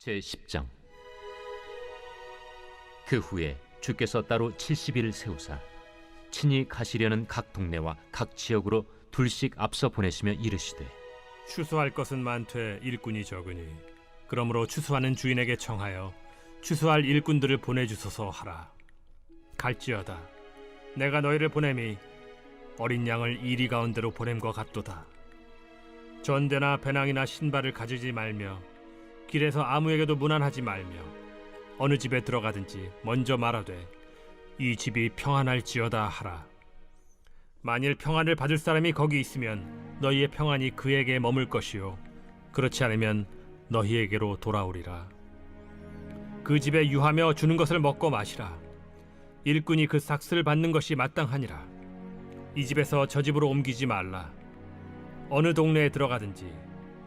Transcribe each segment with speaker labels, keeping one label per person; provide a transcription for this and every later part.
Speaker 1: 제10장. 그 후에 주께서 따로 70일을 세우사 친히 가시려는 각 동네와 각 지역으로 둘씩 앞서 보내시며 이르시되,
Speaker 2: 추수할 것은 많되 일꾼이 적으니 그러므로 추수하는 주인에게 청하여 추수할 일꾼들을 보내주소서 하라. 갈지어다 내가 너희를 보냄이 어린 양을 이리 가운데로 보냄과 같도다. 전대나 배낭이나 신발을 가지지 말며 길에서 아무에게도 문안하지 말며 어느 집에 들어가든지 먼저 말하되 이 집이 평안할지어다 하라. 만일 평안을 받을 사람이 거기 있으면 너희의 평안이 그에게 머물 것이요 그렇지 않으면 너희에게로 돌아오리라. 그 집에 유하며 주는 것을 먹고 마시라. 일꾼이 그 삭스를 받는 것이 마땅하니라. 이 집에서 저 집으로 옮기지 말라. 어느 동네에 들어가든지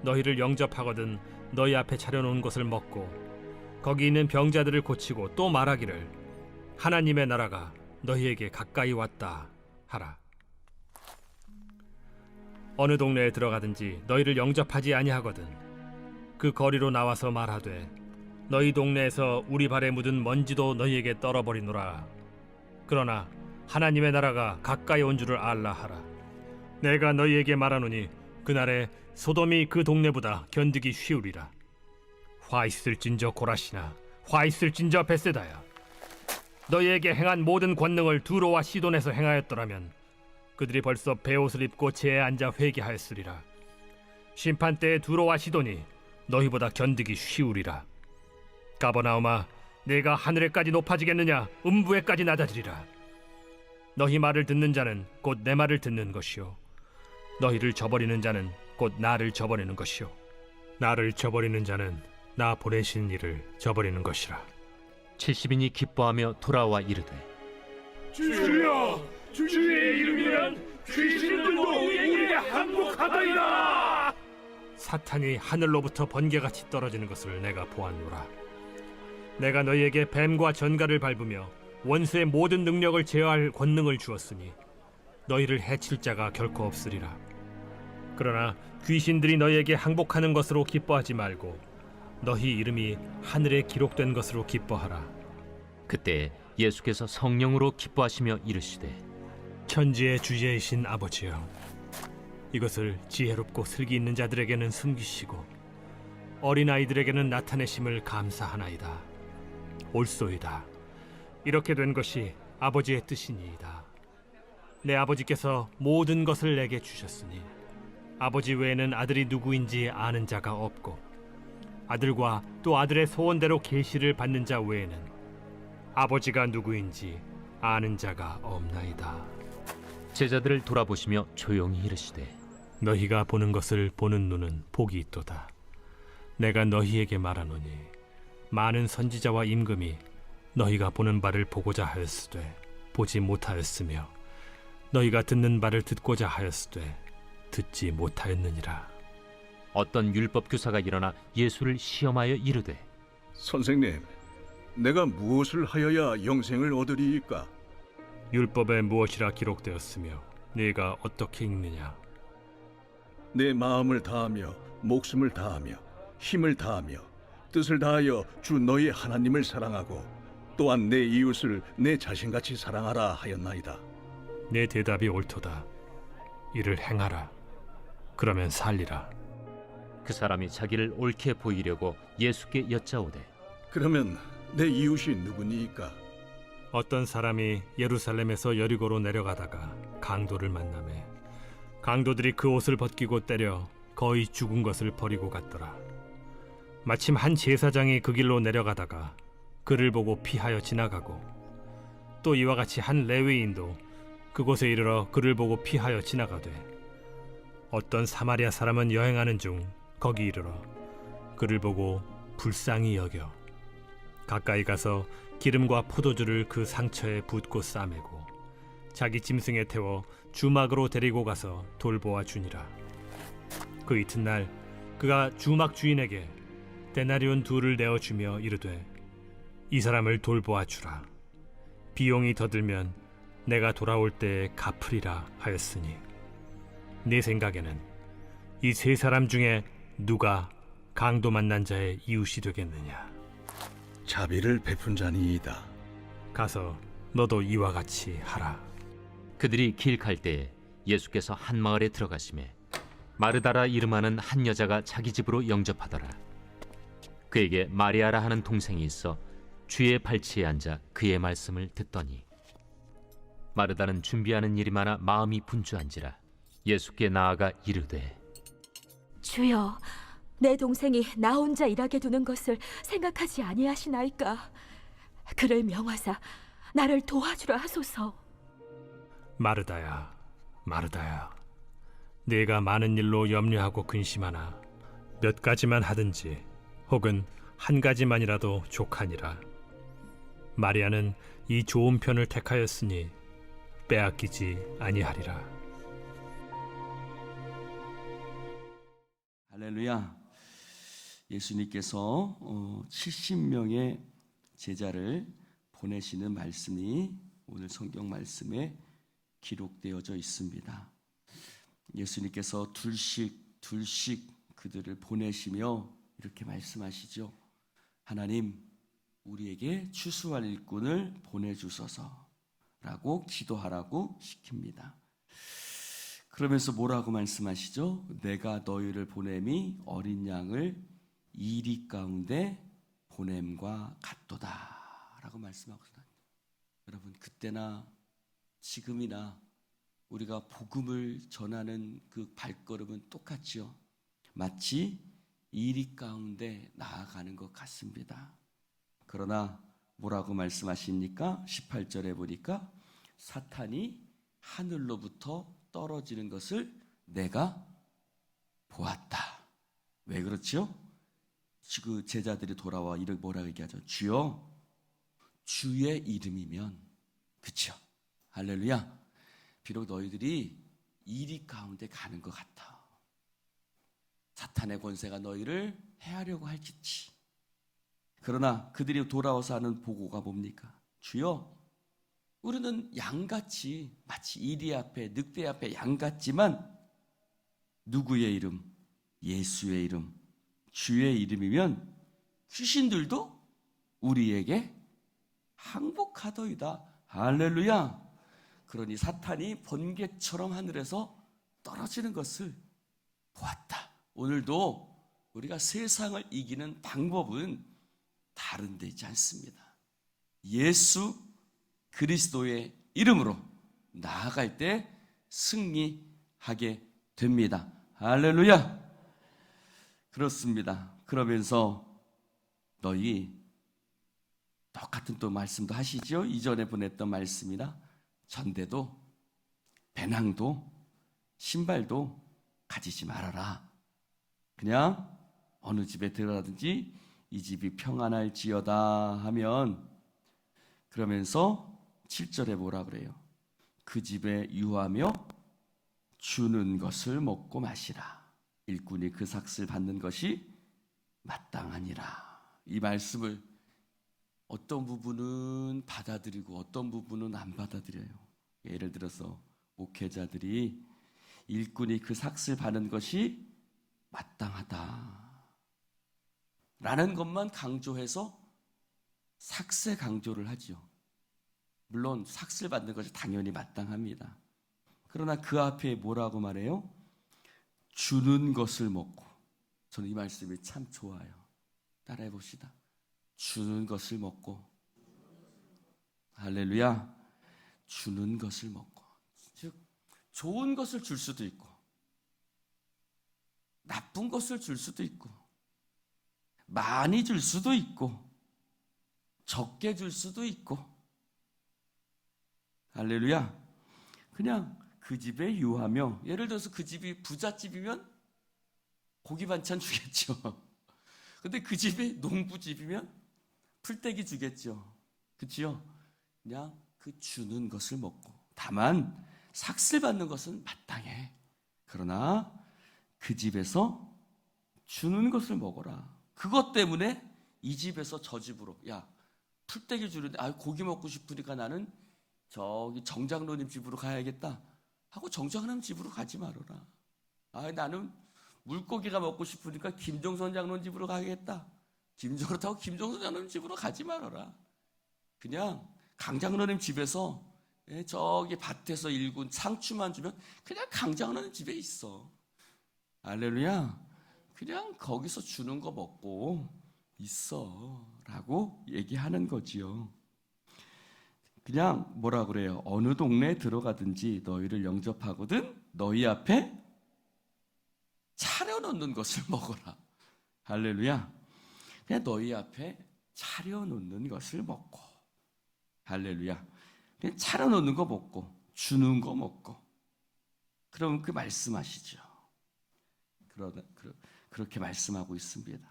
Speaker 2: 너희를 영접하거든 너희 앞에 차려놓은 것을 먹고 거기 있는 병자들을 고치고 또 말하기를 하나님의 나라가 너희에게 가까이 왔다 하라. 어느 동네에 들어가든지 너희를 영접하지 아니하거든 그 거리로 나와서 말하되 너희 동네에서 우리 발에 묻은 먼지도 너희에게 떨어버리노라. 그러나 하나님의 나라가 가까이 온 줄을 알라 하라. 내가 너희에게 말하노니 그날에 소돔이 그 동네보다 견디기 쉬우리라. 화 있을진저 고라시나 화 있을진저 벳세다야. 너희에게 행한 모든 권능을 두로와 시돈에서 행하였더라면 그들이 벌써 베옷을 입고 제에 앉아 회개하였으리라. 심판 때에 두로와 시돈이 너희보다 견디기 쉬우리라. 가버나움아, 내가 하늘에까지 높아지겠느냐? 음부에까지 낮아지리라. 너희 말을 듣는 자는 곧 내 말을 듣는 것이요 너희를 저버리는 자는 곧 나를 저버리는 것이요 나를 저버리는 자는 나 보내신 이를 저버리는 것이라.
Speaker 1: 70인이 기뻐하며 돌아와 이르되,
Speaker 3: 주여, 주의 이름이면 귀신들도 우리에게 항복하더이다.
Speaker 2: 사탄이 하늘로부터 번개같이 떨어지는 것을 내가 보았노라. 내가 너희에게 뱀과 전갈을 밟으며 원수의 모든 능력을 제어할 권능을 주었으니 너희를 해칠 자가 결코 없으리라. 그러나 귀신들이 너희에게 항복하는 것으로 기뻐하지 말고 너희 이름이 하늘에 기록된 것으로 기뻐하라.
Speaker 1: 그때 예수께서 성령으로 기뻐하시며 이르시되,
Speaker 2: 천지의 주제이신 아버지여, 이것을 지혜롭고 슬기 있는 자들에게는 숨기시고 어린아이들에게는 나타내심을 감사하나이다. 옳소이다. 이렇게 된 것이 아버지의 뜻이니이다. 내 아버지께서 모든 것을 내게 주셨으니 아버지 외에는 아들이 누구인지 아는 자가 없고 아들과 또 아들의 소원대로 계시를 받는 자 외에는 아버지가 누구인지 아는 자가 없나이다.
Speaker 1: 제자들을 돌아보시며 조용히 이르시되,
Speaker 2: 너희가 보는 것을 보는 눈은 복이 있도다. 내가 너희에게 말하노니 많은 선지자와 임금이 너희가 보는 바를 보고자 하였으되 보지 못하였으며 너희가 듣는 바를 듣고자 하였으되 듣지 못하였느니라.
Speaker 1: 어떤 율법 교사가 일어나 예수를 시험하여 이르되,
Speaker 4: 선생님, 내가 무엇을 하여야 영생을 얻으리이까?
Speaker 2: 율법에 무엇이라 기록되었으며 네가 어떻게 읽느냐?
Speaker 4: 내 마음을 다하며 목숨을 다하며 힘을 다하며 뜻을 다하여 주 너희 하나님을 사랑하고 또한 내 이웃을 내 자신같이 사랑하라 하였나이다.
Speaker 2: 내 대답이 옳도다. 이를 행하라. 그러면 살리라.
Speaker 1: 그 사람이 자기를 옳게 보이려고 예수께 여짜오되,
Speaker 4: 그러면 내 이웃이 누구니이까?
Speaker 2: 어떤 사람이 예루살렘에서 여리고로 내려가다가 강도를 만나매 강도들이 그 옷을 벗기고 때려 거의 죽은 것을 버리고 갔더라. 마침 한 제사장이 그 길로 내려가다가 그를 보고 피하여 지나가고 또 이와 같이 한 레위인도 그곳에 이르러 그를 보고 피하여 지나가되 어떤 사마리아 사람은 여행하는 중 거기 이르러 그를 보고 불쌍히 여겨 가까이 가서 기름과 포도주를 그 상처에 붓고 싸매고 자기 짐승에 태워 주막으로 데리고 가서 돌보아 주니라. 그 이튿날 그가 주막 주인에게 데나리온 2를 내어주며 이르되, 이 사람을 돌보아 주라. 비용이 더 들면 내가 돌아올 때에 갚으리라 하였으니 네 생각에는 이 세 사람 중에 누가 강도 만난 자의 이웃이 되겠느냐?
Speaker 4: 자비를 베푼 자니이다.
Speaker 2: 가서 너도 이와 같이 하라.
Speaker 1: 그들이 길 갈 때에 예수께서 한 마을에 들어가시매 마르다라 이름하는 한 여자가 자기 집으로 영접하더라. 그에게 마리아라 하는 동생이 있어 주의 발치에 앉아 그의 말씀을 듣더니 마르다는 준비하는 일이 많아 마음이 분주한지라 예수께 나아가 이르되
Speaker 5: 주여, 내 동생이 나 혼자 일하게 두는 것을 생각하지 아니하시나이까. 그를 명하사 나를 도와주라 하소서.
Speaker 2: 마르다야, 마르다야, 네가 많은 일로 염려하고 근심하나 몇 가지만 하든지 혹은 한 가지만이라도 족하니라. 마리아는 이 좋은 편을 택하였으니 빼앗기지 아니하리라.
Speaker 6: 할렐루야. 예수님께서 70명의 제자를 보내시는 말씀이 오늘 성경 말씀에 기록되어져 있습니다. 예수님께서 둘씩 그들을 보내시며 이렇게 말씀하시죠. 하나님, 우리에게 추수할 일꾼을 보내주소서라고 기도하라고 시킵니다. 그러면서 뭐라고 말씀하시죠? 내가 너희를 보냄이 어린 양을 이리 가운데 보냄과 같도다 라고 말씀하거든요. 여러분, 그때나 지금이나 우리가 복음을 전하는 그 발걸음은 똑같지요. 마치 이리 가운데 나아가는 것 같습니다. 그러나 뭐라고 말씀하십니까? 18절에 보니까 사탄이 하늘로부터 떨어지는 것을 내가 보았다. 왜 그렇죠? 그 제자들이 돌아와 이렇게 뭐라고 얘기하죠? 주여, 주의 이름이면, 그쵸? 할렐루야. 비록 너희들이 이리 가운데 가는 것 같아. 사탄의 권세가 너희를 해하려고 할지치. 그러나 그들이 돌아와서 하는 보고가 뭡니까? 주여, 우리는 양같이 마치 이리 앞에 늑대 앞에 양 같지만 누구의 이름? 예수의 이름, 주의 이름이면 귀신들도 우리에게 항복하더이다. 할렐루야. 그러니 사탄이 번개처럼 하늘에서 떨어지는 것을 보았다. 오늘도 우리가 세상을 이기는 방법은 다른 데 있지 않습니다. 예수 그리스도의 이름으로 나아갈 때 승리하게 됩니다. 할렐루야. 그렇습니다. 그러면서 너희 똑같은 또 말씀도 하시죠. 이전에 보냈던 말씀이나 전대도 배낭도 신발도 가지지 말아라. 그냥 어느 집에 들어가든지 이 집이 평안할지어다 하면, 그러면서 7절에 뭐라 그래요? 그 집에 유하며 주는 것을 먹고 마시라. 일꾼이 그 삭슬 받는 것이 마땅하니라. 이 말씀을 어떤 부분은 받아들이고 어떤 부분은 안 받아들여요. 예를 들어서 목회자들이 일꾼이 그 삭슬 받는 것이 마땅하다 라는 것만 강조해서 삭세 강조를 하죠. 물론 삭슬 받는 것이 당연히 마땅합니다. 그러나 그 앞에 뭐라고 말해요? 주는 것을 먹고. 저는 이 말씀이 참 좋아요. 따라해 봅시다. 주는 것을 먹고. 할렐루야. 주는 것을 먹고. 즉 좋은 것을 줄 수도 있고 나쁜 것을 줄 수도 있고 많이 줄 수도 있고 적게 줄 수도 있고. 할렐루야. 그냥 그 집에 유하며, 예를 들어서 그 집이 부잣집이면 고기 반찬 주겠죠. 근데 그 집이 농부집이면 풀떼기 주겠죠. 그치요? 그냥 그 주는 것을 먹고. 다만 삭슬 받는 것은 마땅해. 그러나 그 집에서 주는 것을 먹어라. 그것 때문에 이 집에서 저 집으로, 야, 풀떼기 주는데 고기 먹고 싶으니까 나는 저기 정장로님 집으로 가야겠다 하고 정장로님 집으로 가지 말아라. 나는 물고기가 먹고 싶으니까 김종선 장로님 집으로 가야겠다. 그렇다고 김종선 장로님 집으로 가지 말아라. 그냥 강 장로님 집에서 저기 밭에서 일군 상추만 주면 그냥 강 장로님 집에 있어. 할렐루야. 그냥 거기서 주는 거 먹고 있어 라고 얘기하는 거지요. 그냥 뭐라 그래요? 어느 동네에 들어가든지 너희를 영접하거든 너희 앞에 차려놓는 것을 먹어라. 할렐루야. 그냥 너희 앞에 차려놓는 것을 먹고, 할렐루야. 그냥 차려놓는 거 먹고 주는 거 먹고. 그럼 그 말씀하시죠. 그렇게 말씀하고 있습니다.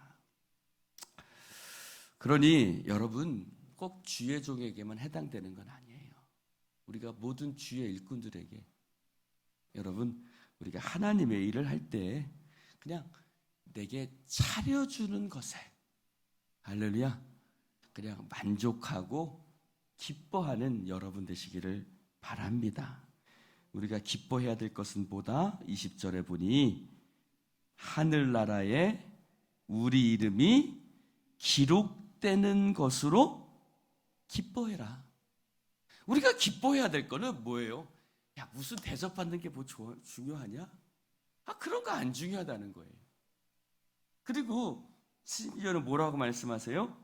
Speaker 6: 그러니 여러분 꼭 주의 종에게만 해당되는 건 아니에요. 우리가 모든 주의 일꾼들에게, 여러분 우리가 하나님의 일을 할 때 그냥 내게 차려주는 것에, 할렐루야, 그냥 만족하고 기뻐하는 여러분 되시기를 바랍니다. 우리가 기뻐해야 될 것은 뭐다? 20절에 보니 하늘나라에 우리 이름이 기록되는 것으로 기뻐해라. 우리가 기뻐해야 될 거는 뭐예요? 야, 무슨 대접받는 게 뭐 중요하냐? 그런 거 안 중요하다는 거예요. 그리고 심지어는 뭐라고 말씀하세요?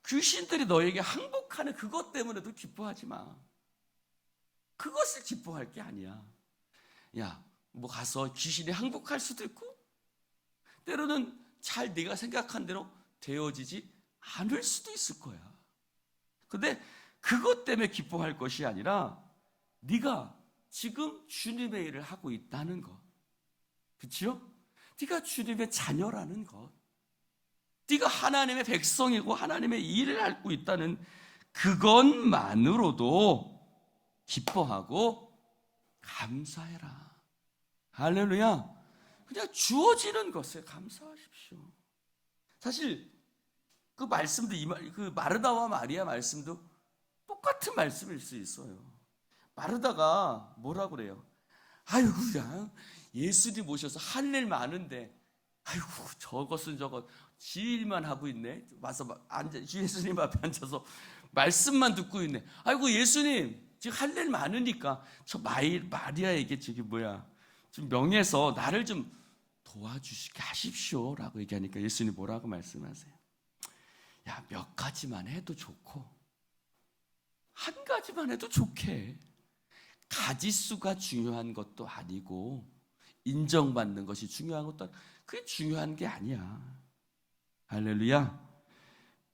Speaker 6: 귀신들이 너에게 항복하는 그것 때문에도 기뻐하지 마. 그것을 기뻐할 게 아니야. 야, 뭐 가서 귀신이 항복할 수도 있고 때로는 잘 네가 생각한 대로 되어지지 않을 수도 있을 거야. 근데 그것 때문에 기뻐할 것이 아니라 네가 지금 주님의 일을 하고 있다는 것, 그렇죠? 네가 주님의 자녀라는 것, 네가 하나님의 백성이고 하나님의 일을 하고 있다는 그것만으로도 기뻐하고 감사해라. 할렐루야. 그냥 주어지는 것에 감사하십시오. 사실 그 말씀도 그 마르다와 마리아 말씀도 똑같은 말씀일 수 있어요. 마르다가 뭐라고 그래요? 아이고, 그냥 예수님 모셔서 할 일 많은데, 아이고, 저것은 저것 지 일만 하고 있네. 와서 예수님 앞에 앉아서 말씀만 듣고 있네. 아이고, 예수님 지금 할 일 많으니까 저 마리아에게 좀 명해서 나를 좀 도와주시게 하십시오라고 얘기하니까 예수님 뭐라고 말씀하세요? 야, 몇 가지만 해도 좋고 한 가지만 해도 좋게. 가지수가 중요한 것도 아니고 인정받는 것이 중요한 것도 아니고 그게 중요한 게 아니야. 할렐루야.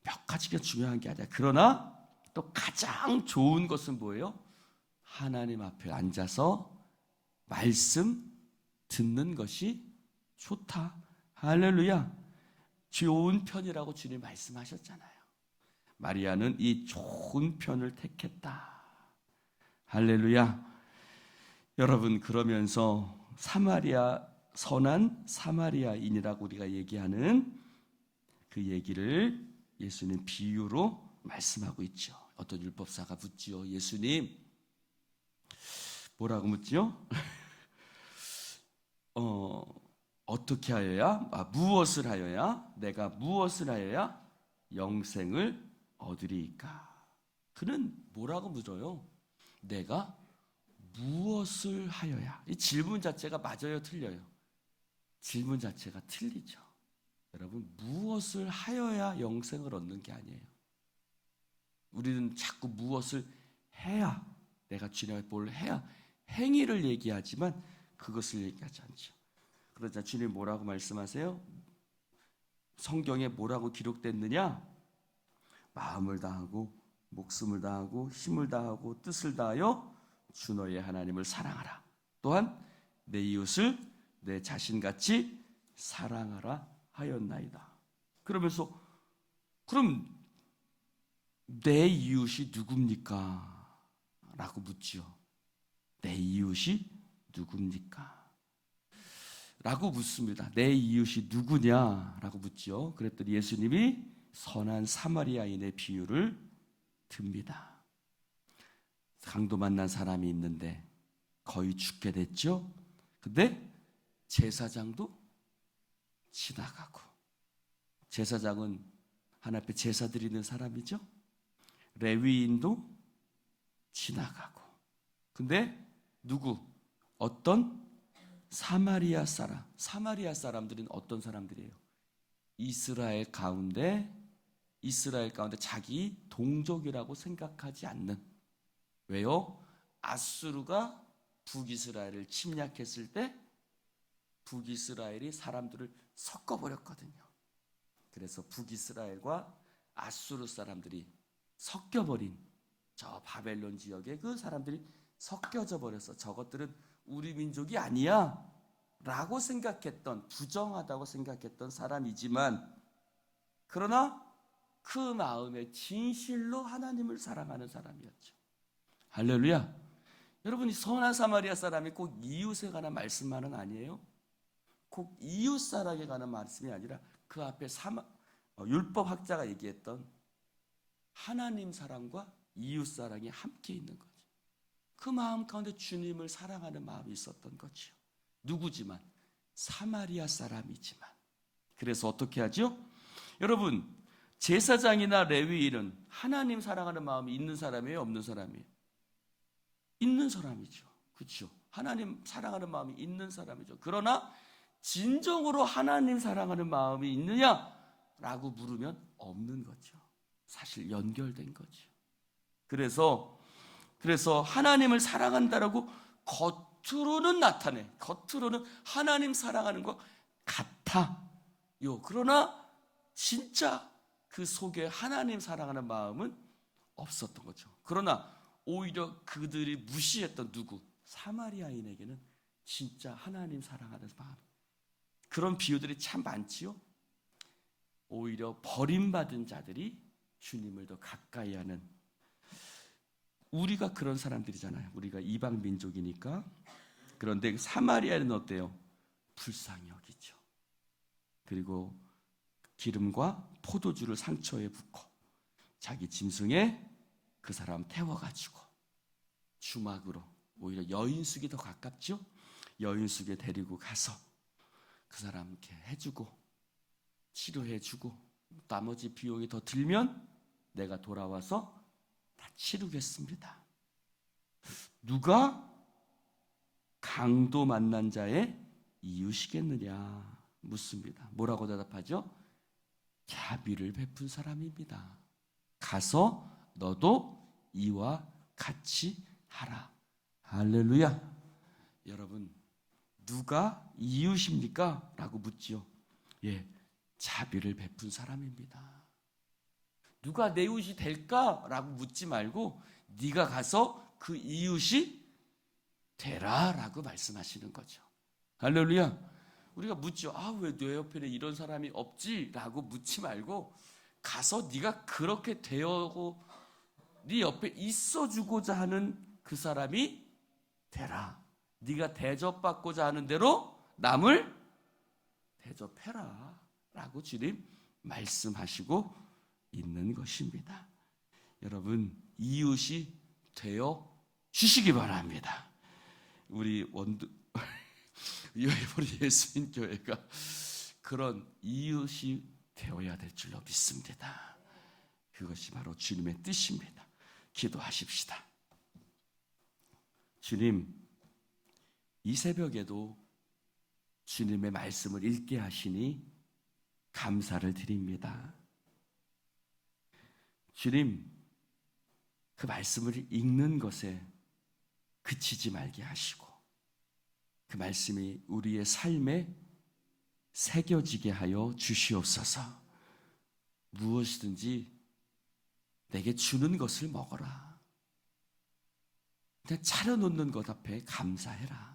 Speaker 6: 몇 가지가 중요한 게 아니야. 그러나 또 가장 좋은 것은 뭐예요? 하나님 앞에 앉아서 말씀 듣는 것이 좋다. 할렐루야. 좋은 편이라고 주님 말씀하셨잖아요. 마리아는 이 좋은 편을 택했다. 할렐루야. 여러분, 그러면서 선한 사마리아인이라고 우리가 얘기하는 그 얘기를 예수님 비유로 말씀하고 있죠. 어떤 율법사가 묻지요. 예수님, 뭐라고 묻지요? 어떻게 하여야, 무엇을 하여야, 내가 무엇을 하여야 영생을 얻으리이까? 그는 뭐라고 물어요? 내가 무엇을 하여야? 이 질문 자체가 맞아요, 틀려요? 질문 자체가 틀리죠. 여러분, 무엇을 하여야 영생을 얻는 게 아니에요. 우리는 자꾸 무엇을 해야, 내가 주님의 뭘 해야 행위를 얘기하지만 그것을 얘기하지 않죠. 그러자 주님 뭐라고 말씀하세요? 성경에 뭐라고 기록됐느냐? 마음을 다하고 목숨을 다하고 힘을 다하고 뜻을 다하여 주 너의 하나님을 사랑하라. 또한 내 이웃을 내 자신같이 사랑하라 하였나이다. 그러면서 그럼 내 이웃이 누굽니까? 라고 묻지요. 내 이웃이 누굽니까? 라고 묻습니다. 내 이웃이 누구냐? 라고 묻지요. 그랬더니 예수님이 선한 사마리아인의 비유를 듭니다. 강도 만난 사람이 있는데 거의 죽게 됐죠. 근데 제사장도 지나가고, 제사장은 하나님 앞에 제사 드리는 사람이죠. 레위인도 지나가고. 근데 누구? 어떤 사마리아 사람. 사마리아 사람들은 어떤 사람들이에요? 이스라엘 가운데 자기 동족이라고 생각하지 않는. 왜요? 아수르가 북이스라엘을 침략했을 때 북이스라엘이 사람들을 섞어버렸거든요. 그래서 북이스라엘과 아수르 사람들이 섞여버린 저 바벨론 지역에 그 사람들이 섞여져 버려서 저것들은 우리 민족이 아니야 라고 생각했던, 부정하다고 생각했던 사람이지만, 그러나 그 마음에 진실로 하나님을 사랑하는 사람이었죠. 할렐루야. 여러분, 이 선한 사마리아 사람이 꼭 이웃에 관한 말씀만은 아니에요. 꼭 이웃 사랑에 관한 말씀이 아니라 그 앞에 율법학자가 얘기했던 하나님 사랑과 이웃 사랑이 함께 있는 거죠. 그 마음 가운데 주님을 사랑하는 마음이 있었던 거죠. 누구지만, 사마리아 사람이지만. 그래서 어떻게 하죠? 여러분, 제사장이나 레위인은 하나님 사랑하는 마음이 있는 사람이에요, 없는 사람이에요? 있는 사람이죠. 그렇죠? 하나님 사랑하는 마음이 있는 사람이죠. 그러나 진정으로 하나님 사랑하는 마음이 있느냐라고 물으면 없는 거죠. 사실 연결된 거죠. 그래서 하나님을 사랑한다라고 겉으로는 나타내. 겉으로는 하나님 사랑하는 것 같아요. 그러나 진짜 그 속에 하나님 사랑하는 마음은 없었던 거죠. 그러나 오히려 그들이 무시했던 누구? 사마리아인에게는 진짜 하나님 사랑하는 마음. 그런 비유들이 참 많지요. 오히려 버림받은 자들이 주님을 더 가까이 하는, 우리가 그런 사람들이잖아요. 우리가 이방 민족이니까. 그런데 사마리아는 어때요? 불쌍히 여기죠. 그리고 기름과 포도주를 상처에 붓고 자기 짐승에 그 사람 태워가지고 주막으로, 오히려 여인숙이 더 가깝죠. 여인숙에 데리고 가서 그 사람 이렇게 해주고 치료해주고, 나머지 비용이 더 들면 내가 돌아와서 다 치르겠습니다. 누가 강도 만난 자의 이웃이겠느냐 묻습니다. 뭐라고 대답하죠? 자비를 베푼 사람입니다. 가서 너도 이와 같이 하라. 할렐루야. 여러분, 누가 이웃입니까? 라고 묻지요. 예, 자비를 베푼 사람입니다. 누가 내 이웃이 될까? 라고 묻지 말고 네가 가서 그 이웃이 되라 라고 말씀하시는 거죠. 할렐루야. 우리가 묻죠. 왜 내 옆에는 이런 사람이 없지? 라고 묻지 말고 가서 네가 그렇게 되고 네 옆에 있어주고자 하는 그 사람이 되라. 네가 대접받고자 하는 대로 남을 대접해라 라고 주님 말씀하시고 있는 것입니다. 여러분, 이웃이 되어 주시기 바랍니다. 우리 우리 예수님 교회가 그런 이웃이 되어야 될 줄로 믿습니다. 그것이 바로 주님의 뜻입니다. 기도하십시다. 주님, 이 새벽에도 주님의 말씀을 읽게 하시니 감사를 드립니다. 주님, 그 말씀을 읽는 것에 그치지 말게 하시고 그 말씀이 우리의 삶에 새겨지게 하여 주시옵소서. 무엇이든지 내게 주는 것을 먹어라. 그냥 차려놓는 것 앞에 감사해라.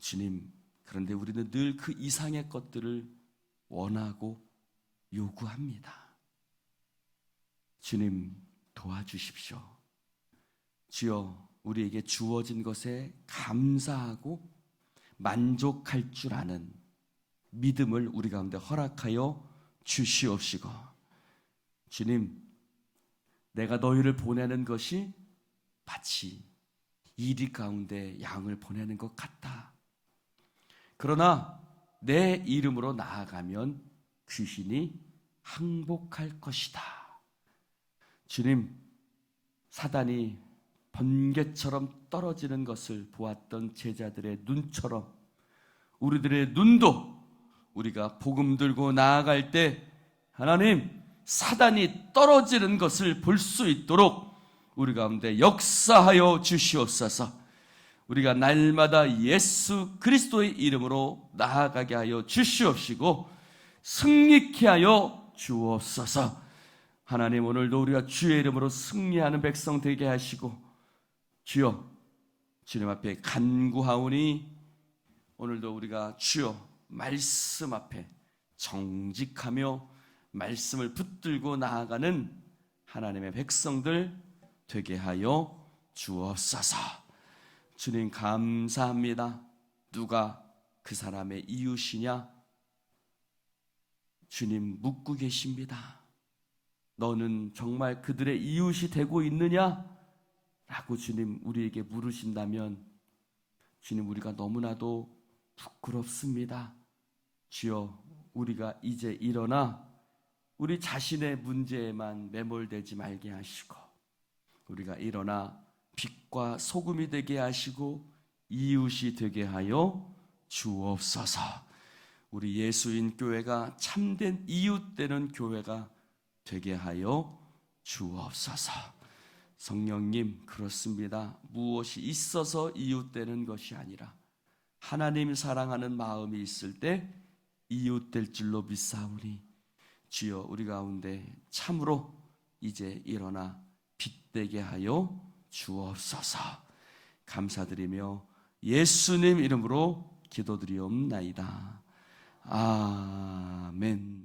Speaker 6: 주님, 그런데 우리는 늘 그 이상의 것들을 원하고 요구합니다. 주님, 도와주십시오. 주여, 우리에게 주어진 것에 감사하고 만족할 줄 아는 믿음을 우리 가운데 허락하여 주시옵시고, 주님, 내가 너희를 보내는 것이 마치 이리 가운데 양을 보내는 것 같다. 그러나 내 이름으로 나아가면 귀신이 항복할 것이다. 주님, 사단이 번개처럼 떨어지는 것을 보았던 제자들의 눈처럼 우리들의 눈도 우리가 복음 들고 나아갈 때 하나님, 사단이 떨어지는 것을 볼 수 있도록 우리 가운데 역사하여 주시옵소서. 우리가 날마다 예수 그리스도의 이름으로 나아가게 하여 주시옵시고 승리케 하여 주옵소서. 하나님, 오늘도 우리가 주의 이름으로 승리하는 백성 되게 하시고, 주여, 주님 앞에 간구하오니 오늘도 우리가 주여 말씀 앞에 정직하며 말씀을 붙들고 나아가는 하나님의 백성들 되게 하여 주옵소서. 주님 감사합니다. 누가 그 사람의 이웃이냐? 주님 묻고 계십니다. 너는 정말 그들의 이웃이 되고 있느냐? 라고 주님 우리에게 물으신다면 주님, 우리가 너무나도 부끄럽습니다. 주여, 우리가 이제 일어나 우리 자신의 문제에만 매몰되지 말게 하시고 우리가 일어나 빛과 소금이 되게 하시고 이웃이 되게 하여 주옵소서. 우리 예수인 교회가 참된 이웃되는 교회가 되게 하여 주옵소서. 성령님, 그렇습니다. 무엇이 있어서 이웃되는 것이 아니라 하나님 사랑하는 마음이 있을 때 이웃될 줄로 믿사오니 주여, 우리 가운데 참으로 이제 일어나 빛되게 하여 주옵소서. 감사드리며 예수님 이름으로 기도드리옵나이다. 아멘.